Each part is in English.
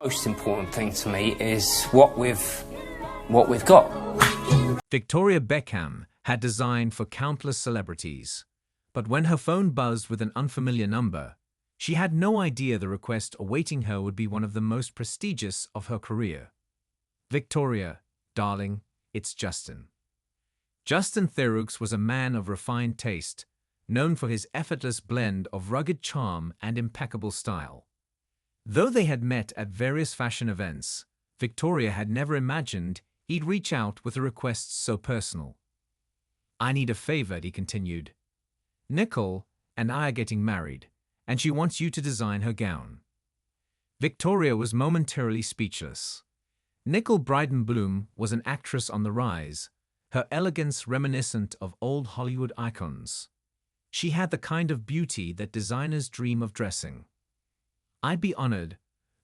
Most important thing to me is what we've got. Victoria Beckham had designed for countless celebrities, but when her phone buzzed with an unfamiliar number, she had no idea the request awaiting her would be one of the most prestigious of her career. "Victoria, darling, it's Justin." Justin Theroux was a man of refined taste, known for his effortless blend of rugged charm and impeccable style. Though they had met at various fashion events, Victoria had never imagined he'd reach out with a request so personal. "I need a favor," he continued. "Nicole and I are getting married, and she wants you to design her gown." Victoria was momentarily speechless. Nicole Brydon was an actress on the rise, her elegance reminiscent of old Hollywood icons. She had the kind of beauty that designers dream of dressing. "I'd be honored,"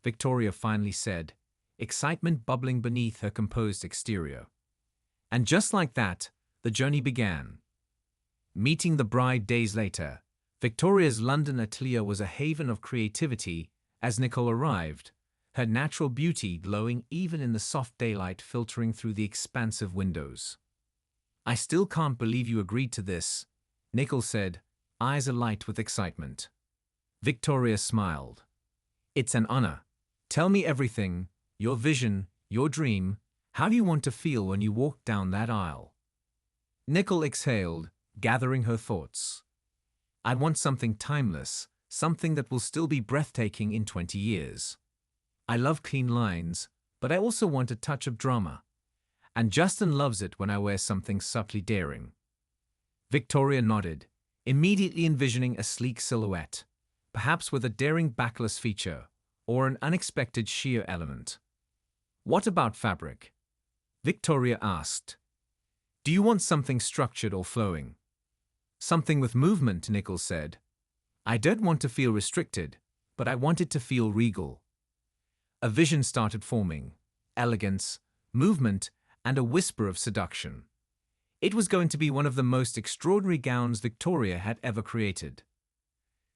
Victoria finally said, excitement bubbling beneath her composed exterior. And just like that, the journey began. Meeting the bride days later, Victoria's London atelier was a haven of creativity as Nicole arrived, her natural beauty glowing even in the soft daylight filtering through the expansive windows. "I still can't believe you agreed to this," Nicole said, eyes alight with excitement. Victoria smiled. "It's an honor. Tell me everything, your vision, your dream. How do you want to feel when you walk down that aisle?" Nicole exhaled, gathering her thoughts. "I want something timeless, something that will still be breathtaking in 20 years. I love clean lines, but I also want a touch of drama. And Justin loves it when I wear something subtly daring." Victoria nodded, immediately envisioning a sleek silhouette, perhaps with a daring backless feature or an unexpected sheer element. "What about fabric?" Victoria asked. "Do you want something structured or flowing?" "Something with movement," Nicole said. "I don't want to feel restricted, but I want it to feel regal." A vision started forming: elegance, movement, and a whisper of seduction. It was going to be one of the most extraordinary gowns Victoria had ever created.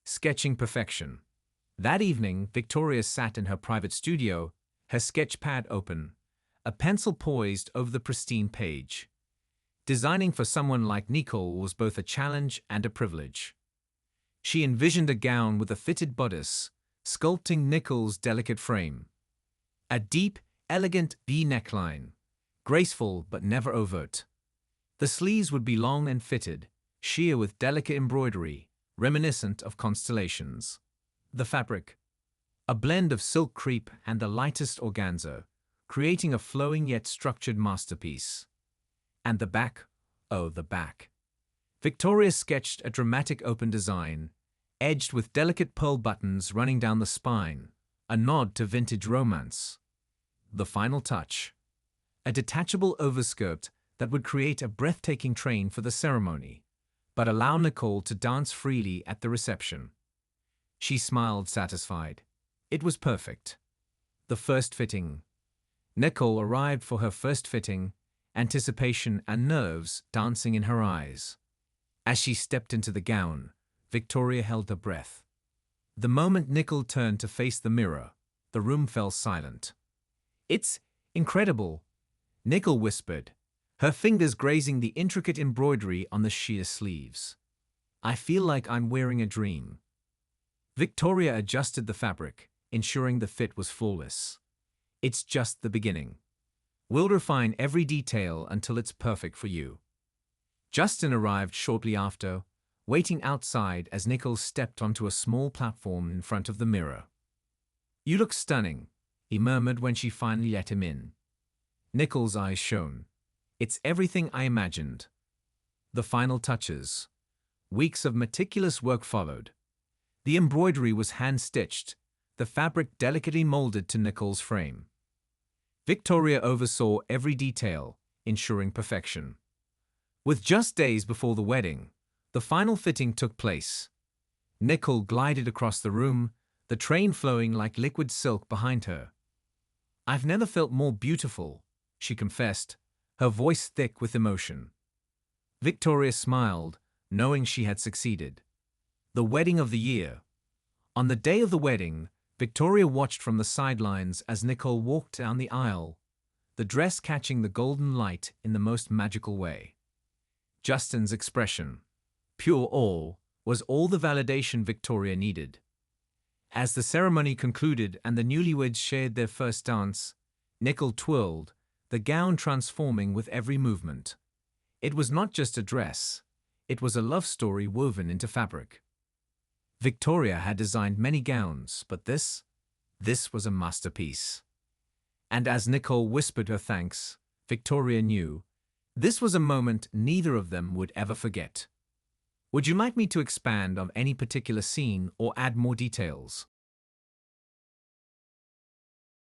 Sketching perfection. That evening, Victoria sat in her private studio, her sketch pad open, a pencil poised over the pristine page. Designing for someone like Nicole was both a challenge and a privilege. She envisioned a gown with a fitted bodice, sculpting Nicole's delicate frame. A deep, elegant V neckline, graceful but never overt. The sleeves would be long and fitted, sheer with delicate embroidery, reminiscent of constellations. The fabric, a blend of silk crepe and the lightest organza, creating a flowing yet structured masterpiece. And the back, oh, the back. Victoria sketched a dramatic open design, edged with delicate pearl buttons running down the spine, a nod to vintage romance. The final touch, a detachable overskirt that would create a breathtaking train for the ceremony, but allow Nicole to dance freely at the reception. She smiled, satisfied. It was perfect. The first fitting. Nicole arrived for her first fitting, anticipation and nerves dancing in her eyes. As she stepped into the gown, Victoria held her breath. The moment Nicole turned to face the mirror, the room fell silent. "It's incredible," Nicole whispered, her fingers grazing the intricate embroidery on the sheer sleeves. "I feel like I'm wearing a dream." Victoria adjusted the fabric, ensuring the fit was flawless. "It's just the beginning. We'll refine every detail until it's perfect for you." Justin arrived shortly after, waiting outside as Nicole stepped onto a small platform in front of the mirror. "You look stunning," he murmured when she finally let him in. Nicole's eyes shone. "It's everything I imagined." The final touches. Weeks of meticulous work followed. The embroidery was hand-stitched, the fabric delicately molded to Nicole's frame. Victoria oversaw every detail, ensuring perfection. With just days before the wedding, the final fitting took place. Nicole glided across the room, the train flowing like liquid silk behind her. "I've never felt more beautiful," she confessed, her voice thick with emotion. Victoria smiled, knowing she had succeeded. The wedding of the year. On the day of the wedding, Victoria watched from the sidelines as Nicole walked down the aisle, the dress catching the golden light in the most magical way. Justin's expression, pure awe, was all the validation Victoria needed. As the ceremony concluded and the newlyweds shared their first dance, Nicole twirled, the gown transforming with every movement. It was not just a dress, it was a love story woven into fabric. Victoria had designed many gowns, but this was a masterpiece. And as Nicole whispered her thanks, Victoria knew this was a moment neither of them would ever forget. Would you like me to expand on any particular scene or add more details?